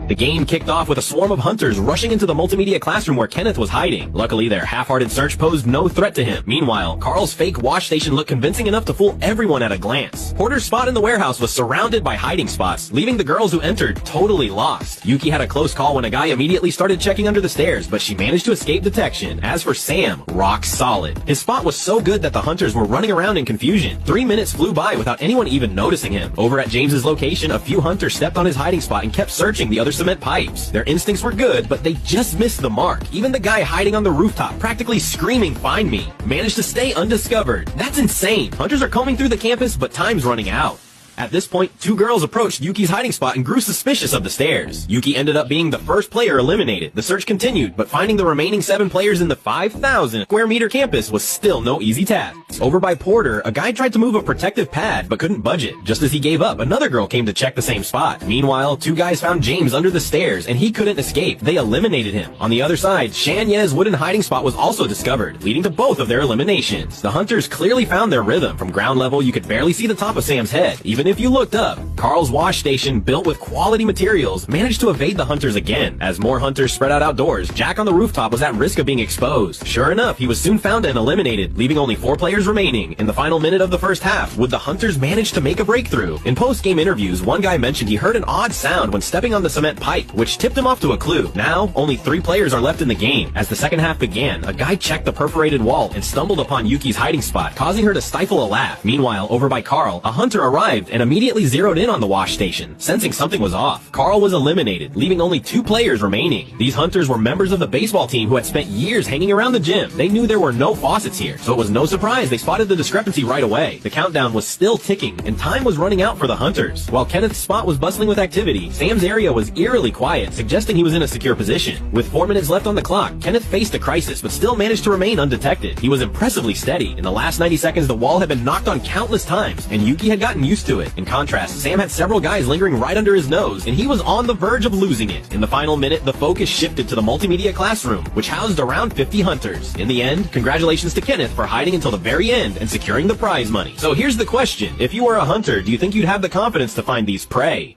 The game kicked off with a swarm of hunters rushing into the multimedia classroom where Kenneth was hiding. Luckily, their half-hearted search posed no threat to him. Meanwhile, Carl's fake wash station looked convincing enough to fool everyone at a glance. Porter's spot in the warehouse was surrounded by hiding spots, leaving the girls who entered totally lost. Yuki had a close call when a guy immediately started checking under the stairs, but she managed to escape detection. As for Sam, rock solid. His spot was so good that the hunters were running around in confusion. 3 minutes flew by without anyone even noticing him. Over at James's location, a few hunters stepped on his hiding spot and kept searching the other cement pipes. Their instincts were good, but they just missed the mark. Even the guy hiding on the rooftop, practically screaming, "Find me," managed to stay undiscovered. That's insane. Hunters are combing through the campus, but time's running out. At this point, 2 girls approached Yuki's hiding spot and grew suspicious of the stairs. Yuki ended up being the first player eliminated. The search continued, but finding the remaining 7 players in the 5,000 square meter campus was still no easy task. Over by Porter, a guy tried to move a protective pad, but couldn't budge it. Just as he gave up, another girl came to check the same spot. Meanwhile, 2 guys found James under the stairs, and he couldn't escape. They eliminated him. On the other side, Shanye's wooden hiding spot was also discovered, leading to both of their eliminations. The hunters clearly found their rhythm. From ground level, you could barely see the top of Sam's head, even if you looked up. Carl's wash station, built with quality materials, managed to evade the hunters again. As more hunters spread out outdoors, Jack on the rooftop was at risk of being exposed. Sure enough, he was soon found and eliminated, leaving only 4 players remaining. In the final minute of the first half, would the hunters manage to make a breakthrough? In post-game interviews, one guy mentioned he heard an odd sound when stepping on the cement pipe, which tipped him off to a clue. Now, only 3 players are left in the game. As the second half began, a guy checked the perforated wall and stumbled upon Yuki's hiding spot, causing her to stifle a laugh. Meanwhile, over by Carl, a hunter arrived and immediately zeroed in on the wash station. Sensing something was off, Carl was eliminated, leaving only 2 players remaining. These hunters were members of the baseball team who had spent years hanging around the gym. They knew there were no faucets here, so it was no surprise they spotted the discrepancy right away. The countdown was still ticking, and time was running out for the hunters. While Kenneth's spot was bustling with activity, Sam's area was eerily quiet, suggesting he was in a secure position. With 4 minutes left on the clock, Kenneth faced a crisis, but still managed to remain undetected. He was impressively steady. In the last 90 seconds, the wall had been knocked on countless times, and Yuki had gotten used to it. In contrast, Sam had several guys lingering right under his nose, and he was on the verge of losing it. In the final minute, the focus shifted to the multimedia classroom, which housed around 50 hunters. In the end, congratulations to Kenneth for hiding until the very end and securing the prize money. So here's the question. If you were a hunter, do you think you'd have the confidence to find these prey?